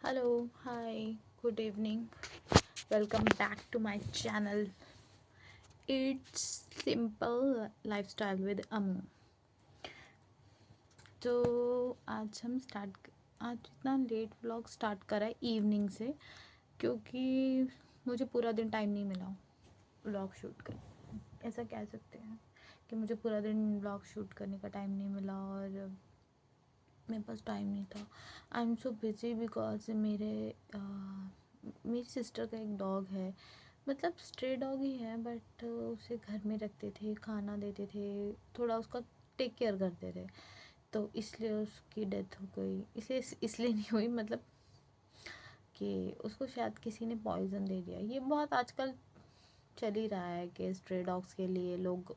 Hello, hi, good evening. Welcome back to my channel. It's simple lifestyle with Amu. तो आज इतना late vlog start करा है evening से क्योंकि मुझे पूरा दिन टाइम नहीं मिला व्लॉग शूट कर। ऐसा कह सकते हैं कि मुझे पूरा दिन व्लॉग शूट करने का टाइम नहीं मिला और मेरे पास टाइम नहीं था। I am so busy because मेरी सिस्टर का एक डॉग है, मतलब स्ट्रे डॉग ही है बट उसे घर में रखते थे, खाना देते थे, थोड़ा उसका टेक केयर करते थे, तो इसलिए उसकी डेथ हो गई। इसलिए नहीं हुई, मतलब कि उसको शायद किसी ने पॉइज़न दे दिया। ये बहुत आजकल चल ही रहा है कि स्ट्रे डॉग्स के लिए लोग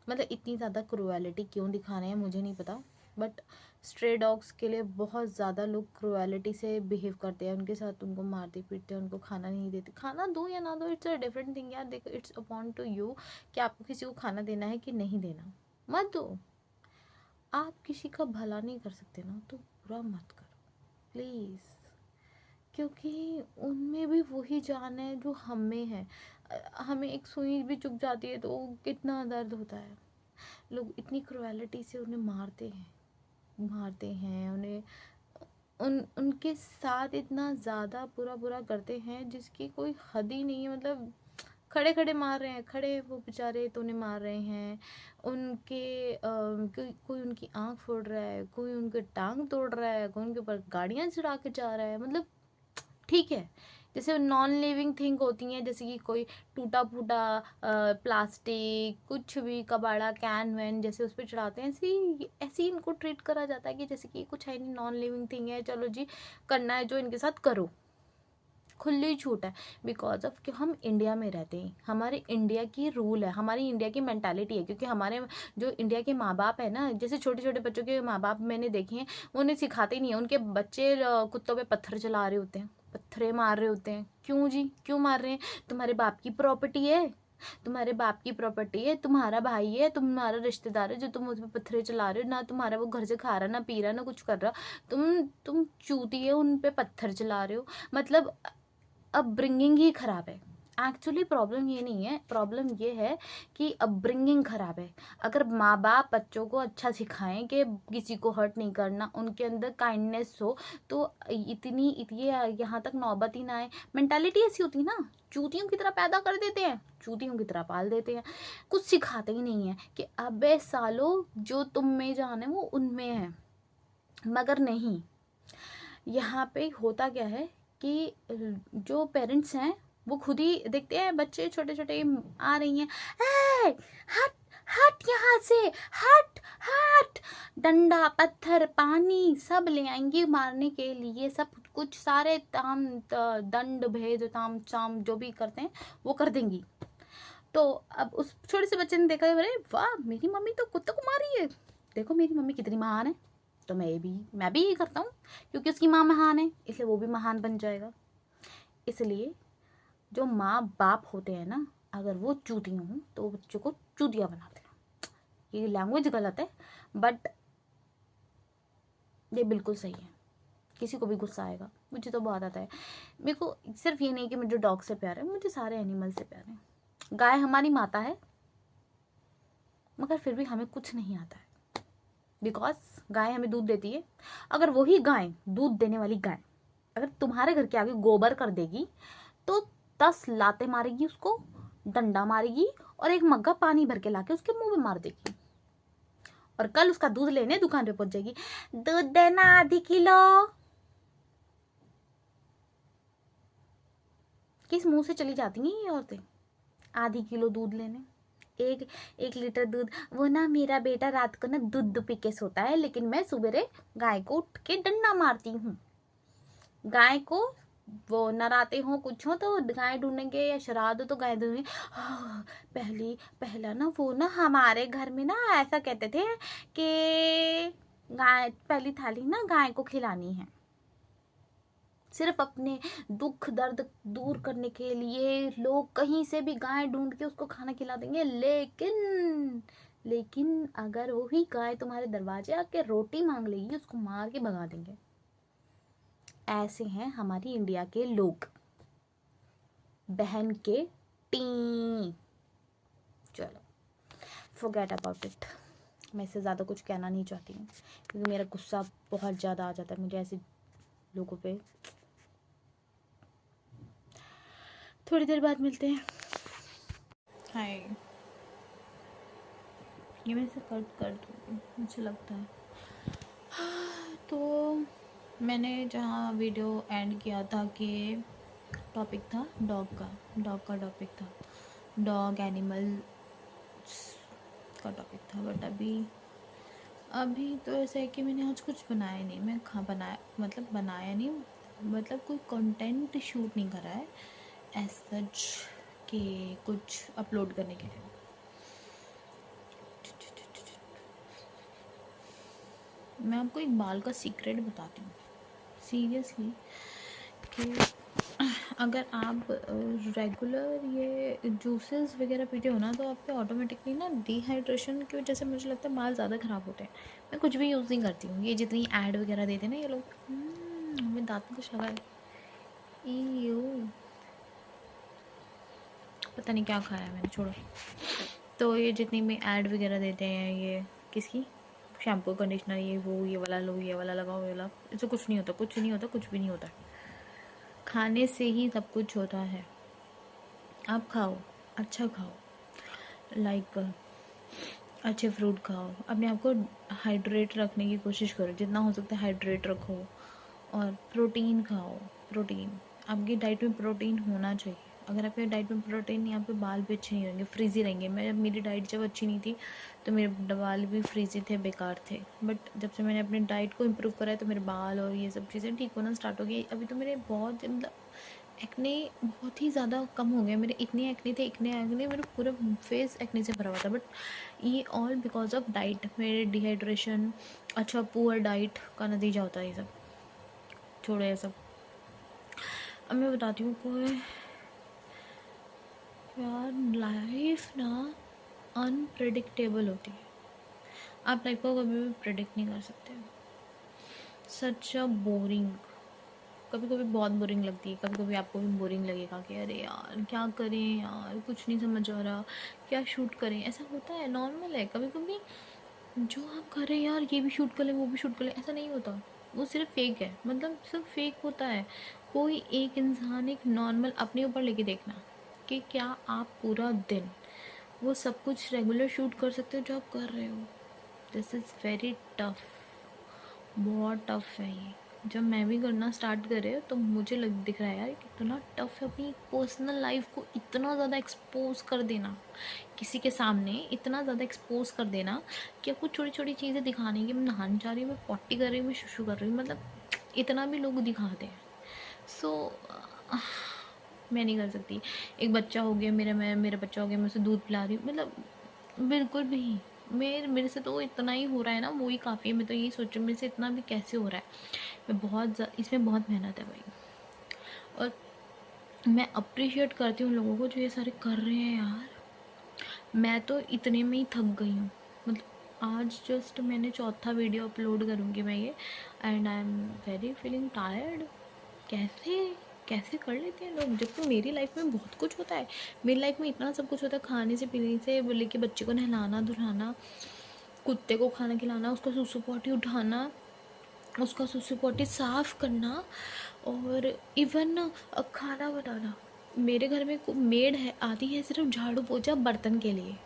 मतलब इतनी ज़्यादा क्रूएलिटी क्यों दिखा रहे हैं मुझे नहीं पता, बट स्ट्रे डॉग्स के लिए बहुत ज़्यादा लोग क्रूएलिटी से बिहेव करते हैं उनके साथ, उनको मारते पीटते हैं, उनको खाना नहीं देते। खाना दो या ना दो, इट्स अ डिफरेंट थिंग यार। देखो, इट्स अपॉन टू यू कि आपको किसी को खाना देना है कि नहीं देना। मत दो। आप किसी का भला नहीं कर सकते ना, तो बुरा मत करो प्लीज़, क्योंकि उनमें भी वही जान है जो हम में है। हमें एक सुई भी चुभ जाती है तो कितना दर्द होता है। लोग इतनी क्रुएलिटी से उन्हें मारते हैं उन्हें, उनके साथ इतना ज़्यादा बुरा बुरा करते हैं जिसकी कोई हद ही नहीं है। मतलब खड़े खड़े मार रहे हैं, खड़े वो बेचारे तो उन्हें मार रहे हैं। कोई उनकी आँख फोड़ रहा है, कोई उनके टांग तोड़ रहा है, कोई उनके ऊपर गाड़ियाँ चढ़ा के जा रहा है। मतलब ठीक है, जैसे नॉन लिविंग थिंग होती हैं, जैसे कि कोई टूटा फूटा प्लास्टिक कुछ भी कबाड़ा कैन वैन जैसे उस पर चढ़ाते हैं, ऐसे ही इनको ट्रीट करा जाता है कि जैसे कि कुछ है नहीं, नॉन लिविंग थिंग है, चलो जी करना है जो इनके साथ करो। खुली छूट है बिकॉज ऑफ कि हम इंडिया में रहते हैं, हमारे इंडिया की रूल है, हमारी इंडिया की मेंटालिटी है। क्योंकि हमारे जो इंडिया के माँ बाप है ना, जैसे छोटे छोटे बच्चों के माँ बाप मैंने देखे हैं, वो उन्हें सिखाते ही नहीं है। उनके बच्चे कुत्तों पे पत्थर चला रहे होते हैं, पत्थरे मार रहे होते हैं। क्यों जी, क्यों मार रहे हैं? तुम्हारे बाप की प्रॉपर्टी है, तुम्हारे बाप की प्रॉपर्टी है, तुम्हारा भाई है, तुम्हारा रिश्तेदार है जो तुम उस पर पत्थरे चला रहे हो ना। तुम्हारा वो घर से खा रहा ना पी रहा ना कुछ कर रहा, तुम चूती है, उन पे पत्थर चला रहे हो। मतलब अपब्रिंगिंग ही खराब है। एक्चुअली प्रॉब्लम ये नहीं है, प्रॉब्लम ये है कि अपब्रिंगिंग खराब है। अगर माँ बाप बच्चों को अच्छा सिखाएं कि किसी को हर्ट नहीं करना, उनके अंदर काइंडनेस हो, तो ये यहाँ तक नौबत ही ना आए। मेंटालिटी ऐसी होती है ना, चूतियों की तरह पैदा कर देते हैं, चूतियों की तरह पाल देते हैं, कुछ सिखाते ही नहीं है कि अबे सालो जो तुम में जान है वो उनमें है। मगर नहीं, यहाँ पे होता क्या है कि जो पेरेंट्स हैं वो खुद ही देखते हैं बच्चे छोटे छोटे आ रही हैं, ए, हट हट यहाँ से, हट हट, डंडा पत्थर पानी सब ले आएंगी मारने के लिए, सब कुछ सारे ताम दंड भेद ताम चाम जो भी करते हैं वो कर देंगी। तो अब उस छोटे से बच्चे ने देखा, अरे वाह मेरी मम्मी तो कुत्ते को मार रही है, देखो मेरी मम्मी कितनी महान है, तो मैं भी यही करता हूँ। क्योंकि उसकी माँ महान है इसलिए वो भी महान बन जाएगा। इसलिए जो माँ बाप होते हैं ना, अगर वो चूतियाँ हों तो वो बच्चों को चूतिया बनाते हैं। ये लैंग्वेज गलत है बट ये बिल्कुल सही है। किसी को भी गुस्सा आएगा, मुझे तो बहुत आता है। मेरे को सिर्फ ये नहीं कि मुझे डॉग से प्यार है, मुझे सारे एनिमल से प्यार है। गाय हमारी माता है मगर फिर भी हमें कुछ नहीं आता है, बिकॉज गाय हमें दूध देती है। अगर वही गाय, दूध देने वाली गाय, अगर तुम्हारे घर के आगे गोबर कर देगी तो 10 लाते मारेगी उसको, डंडा मारेगी और एक मग्गा पानी भर के लाके उसके मुंह में मार देगी। और कल उसका दूध लेने दुकान पे पहुंच जाएगी, दूध देना आधी किलो। किस मुंह से चली जाती हैं ये औरतें आधी किलो दूध लेने? एक 1 लीटर दूध, वो ना मेरा बेटा रात को ना दूध पी के सोता है लेकिन मैं सुबेरे गाय को उठ के डंडा मारती हूँ। गाय को वो नराते हो कुछ हो तो गाय ढूंढेंगे या श्राद्ध तो गाय ढूंढेंगे। हाँ, पहला ना वो ना हमारे घर में ना ऐसा कहते थे कि गाय पहली थाली ना गाय को खिलानी है, सिर्फ अपने दुख दर्द दूर करने के लिए लोग कहीं से भी गाय ढूंढ के उसको खाना खिला देंगे। लेकिन अगर वही गाय तुम्हारे दरवाजे आके रोटी मांग लेगी उसको मार के भगा देंगे। ऐसे हैं हमारी इंडिया के लोग, बहन के टी। चलो फॉरगेट अबाउट इट, मैं इससे ज़्यादा कुछ कहना नहीं चाहती हूँ क्योंकि मेरा गुस्सा बहुत ज़्यादा आ जाता है मुझे ऐसे लोगों पे। थोड़ी देर बाद मिलते हैं। हाय, ये मैं इसे कट कर दूँगी मुझे लगता है। तो मैंने जहाँ वीडियो एंड किया था कि टॉपिक था डॉग का टॉपिक था, डॉग एनिमल का टॉपिक था। बट अभी तो ऐसा है कि मैंने आज कुछ बनाया नहीं, मैं बनाया नहीं, मतलब कोई कंटेंट शूट नहीं करा है एज सच कि कुछ अपलोड करने के लिए। मैं आपको एक बाल का सीक्रेट बताती हूँ सीरियसली, कि अगर आप रेगुलर ये जूसेस वगैरह पीते हो ना तो आपके ऑटोमेटिकली ना डिहाइड्रेशन की वजह से मुझे लगता है बाल ज़्यादा ख़राब होते हैं। मैं कुछ भी यूज़ नहीं करती हूँ, ये जितनी ऐड वगैरह देते हैं ना ये लोग, मेरे दांत में कुछ लगा है, पता नहीं क्या खाया मैंने, छोड़ो। तो ये जितनी भी ऐड वगैरह देते हैं, ये किसकी शैम्पू कंडीशनर, ये वो, ये वाला लो, ये वाला लगाओ, ये वाला, इससे कुछ नहीं होता, कुछ नहीं होता, कुछ भी नहीं होता। खाने से ही सब कुछ होता है। आप खाओ, अच्छा खाओ, लाइक अच्छे फ्रूट खाओ, अपने आप को हाइड्रेट रखने की कोशिश करो, जितना हो सकता है हाइड्रेट रखो, और प्रोटीन खाओ। प्रोटीन आपकी डाइट में प्रोटीन होना चाहिए। अगर आपके डाइट में प्रोटीन नहीं, आपके बाल भी अच्छे नहीं होंगे, फ्रीजी रहेंगे। मेरी डाइट जब अच्छी नहीं थी तो मेरे बाल भी फ्रीजी थे, बेकार थे। बट जब से मैंने अपनी डाइट को इम्प्रूव करा है तो मेरे बाल और ये सब चीज़ें ठीक होना स्टार्ट हो गई। अभी तो मेरे बहुत मतलब एक्ने बहुत ही ज़्यादा कम हो गया। मेरे इतने एक्ने मेरे पूरा फेस एक्ने से भरा हुआ था। बट ये ऑल बिकॉज ऑफ डाइट, मेरे डिहाइड्रेशन, अच्छा पुअर डाइट का नतीजा होता है ये सब। छोड़ो ये सब। अब मैं बताती हूँ कोई यार, लाइफ ना अनप्रेडिक्टेबल होती है। आप लाइफ को कभी भी प्रेडिक्ट नहीं कर सकते। सच अ बोरिंग, कभी कभी बहुत बोरिंग लगती है, कभी कभी आपको भी बोरिंग लगेगा कि अरे यार क्या करें यार, कुछ नहीं समझ आ रहा, क्या शूट करें। ऐसा होता है, नॉर्मल है। कभी कभी जो आप कर रहे हैं यार, ये भी शूट कर लें, वो भी शूट कर लें, ऐसा नहीं होता। वो सिर्फ फेक है, मतलब सिर्फ फेक होता है। कोई एक इंसान एक नॉर्मल अपने ऊपर लेके देखना कि क्या आप पूरा दिन वो सब कुछ रेगुलर शूट कर सकते हो जो आप कर रहे हो। दिस इज़ वेरी टफ, बहुत टफ है ये। जब मैं भी करना स्टार्ट करे तो मुझे दिख रहा है यार कितना टफ है अपनी पर्सनल लाइफ को इतना ज़्यादा एक्सपोज कर देना, किसी के सामने इतना ज़्यादा एक्सपोज कर देना कि आपको छोटी छोटी चीज़ें दिखाने की, मैं नहाने जा रही हूँ, मैं पॉटी कर रही हूँ, मैं शुशु कर रही हूँ, मतलब इतना भी लोग दिखाते हैं। सो मैं नहीं कर सकती। एक बच्चा हो गया मेरा बच्चा हो गया, मैं उसे दूध पिला रही हूँ, मतलब बिल्कुल भी मेरे से तो इतना ही हो रहा है ना, वो ही काफ़ी है। मैं तो यही सोच रही हूँ मेरे से इतना भी कैसे हो रहा है। इसमें बहुत मेहनत है भाई, और मैं अप्रिशिएट करती हूँ लोगों को जो ये सारे कर रहे हैं यार। मैं तो इतने में ही थक गई हूँ। मतलब आज जस्ट मैंने चौथा वीडियो अपलोड करूँगी मैं ये, and I am very feeling tired. कैसे कैसे कर लेते हैं लोग, जबकि मेरी लाइफ में बहुत कुछ होता है। मेरी लाइफ में इतना सब कुछ होता है, खाने से पीने से लेके बच्चे को नहलाना धुलाना, कुत्ते को खाना खिलाना, उसका सुसु पोटी उठाना, उसका सुसु पोटी साफ़ करना, और इवन खाना बनाना। मेरे घर में मेड है, आती है सिर्फ झाड़ू पोछा बर्तन के लिए।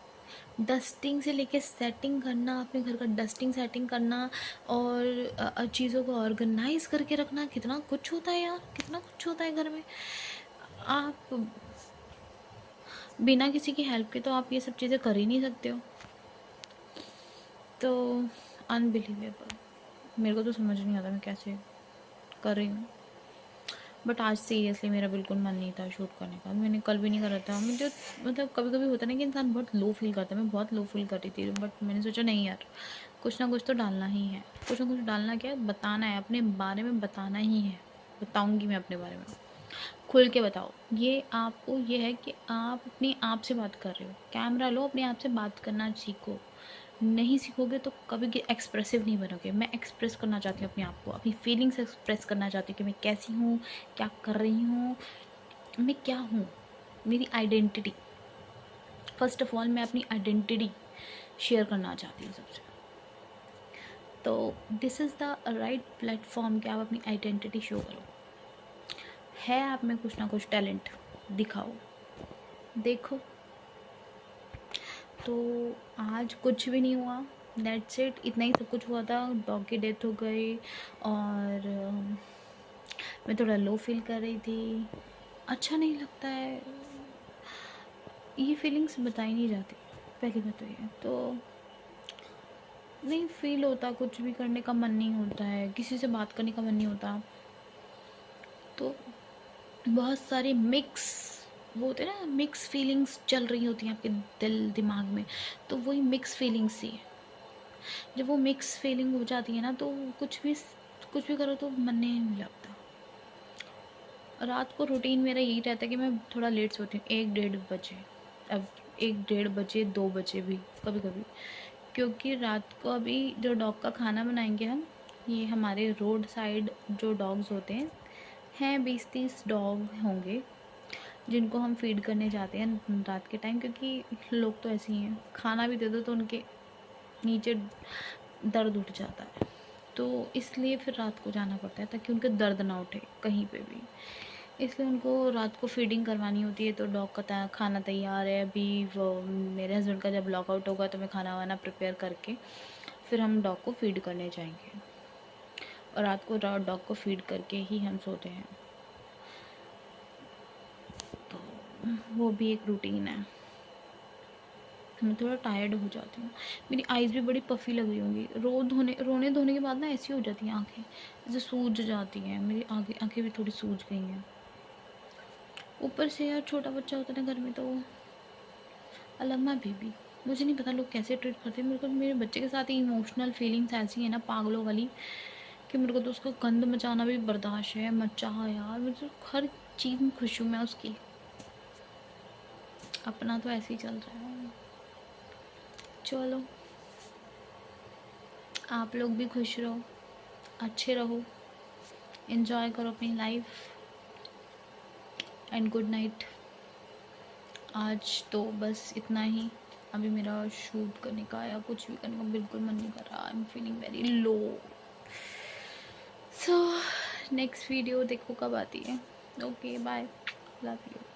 डस्टिंग से लेके सेटिंग करना, अपने घर का डस्टिंग सेटिंग करना, और चीज़ों को ऑर्गेनाइज करके रखना, कितना कुछ होता है यार, कितना कुछ होता है घर में। आप बिना किसी की हेल्प के तो आप ये सब चीज़ें कर ही नहीं सकते हो। तो अनबिलीवेबल, मेरे को तो समझ नहीं आता मैं कैसे कर रही हूँ। बट आज सीरियसली मेरा बिल्कुल मन नहीं था शूट करने का, मैंने कल भी नहीं करा था। मुझे मतलब कभी कभी होता है ना कि इंसान बहुत लो फील करता है, मैं बहुत लो फील कर रही थी, बट मैंने सोचा नहीं यार, कुछ ना कुछ तो डालना ही है। कुछ ना कुछ डालना, क्या है, बताना है, अपने बारे में बताना ही है। बताऊँगी मैं अपने बारे में, खुल के बताओ। ये आपको ये है कि आप अपने आप से बात कर रहे हो, कैमरा लो, अपने आप से बात करना सीखो। नहीं सीखोगे तो कभी एक्सप्रेसिव नहीं बनोगे। मैं एक्सप्रेस करना चाहती हूँ अपने आप को, अपनी फीलिंग्स एक्सप्रेस करना चाहती हूँ कि मैं कैसी हूँ, क्या कर रही हूँ, मैं क्या हूँ, मेरी आइडेंटिटी। फर्स्ट ऑफ ऑल मैं अपनी आइडेंटिटी शेयर करना चाहती हूँ सबसे। तो this is the right platform कि आप अपनी आइडेंटिटी शो करो। है आप में कुछ ना कुछ टैलेंट, दिखाओ, देखो। तो आज कुछ भी नहीं हुआ, दैट्स इट, इतना ही सब कुछ हुआ था। डॉग की डेथ हो गई और मैं थोड़ा लो फील कर रही थी। अच्छा नहीं लगता है, ये फीलिंग्स बताई नहीं जाती, पहली बात तो ये। तो नहीं फील होता, कुछ भी करने का मन नहीं होता है, किसी से बात करने का मन नहीं होता। तो बहुत सारे मिक्स, वो होते हैं ना, मिक्स फीलिंग्स चल रही होती हैं आपके दिल दिमाग में। तो वही मिक्स फीलिंग्स ही है। जब वो मिक्स फीलिंग हो जाती है ना, तो कुछ भी करो तो मन नहीं लगता। रात को रूटीन मेरा यही रहता है कि मैं थोड़ा लेट सोती हूँ, 1-1:30 बजे। अब 1-1:30 बजे, 2 बजे भी कभी कभी, क्योंकि रात को अभी जो डॉग का खाना बनाएंगे हम, ये हमारे रोड साइड जो डॉग्स होते हैं 20-30 डॉग होंगे जिनको हम फीड करने जाते हैं रात के टाइम। क्योंकि लोग तो ऐसे ही हैं, खाना भी दे दो तो उनके नीचे दर्द उठ जाता है। तो इसलिए फिर रात को जाना पड़ता है ताकि उनके दर्द ना उठे कहीं पे भी। इसलिए उनको रात को फीडिंग करवानी होती है। तो डॉग का खाना तैयार है अभी, वो मेरे हस्बैंड का जब लॉकआउट होगा तो मैं खाना वाना प्रिपेयर करके फिर हम डॉग को फीड करने जाएंगे। और रात को डॉग को फीड करके ही हम सोते हैं। तो वो भी एक रूटीन है। मैं थोड़ा टायर्ड हो जाती हूँ, मेरी आइज़ भी बड़ी पफ़ी लग रही होंगी। रोने धोने के बाद ना ऐसी हो जाती हैं आँखें, जैसे सूज जाती हैं। मेरी आँखें भी थोड़ी सूज गई हैं। ऊपर से यार छोटा बच्चा होता है ना घर में, तो अलग बेबी, मुझे नहीं पता लोग कैसे ट्रीट करते हैं। मेरे को मेरे बच्चे के साथ ही इमोशनल फीलिंग्स ऐसी हैं ना पागलों वाली, कि मेरे को तो उसका गंद मचाना भी बर्दाश्त है। मचा यार, मुझे हर चीज़ में खुश हूँ मैं उसकी। अपना तो ऐसे ही चल रहा है। चलो, आप लोग भी खुश रहो, अच्छे रहो, एंजॉय करो अपनी लाइफ। And good night. आज तो बस इतना ही। अभी मेरा शूट करने का या कुछ भी करने का बिल्कुल मन नहीं कर रहा। I am feeling very low. So next video देखो कब आती है। Okay bye, love you.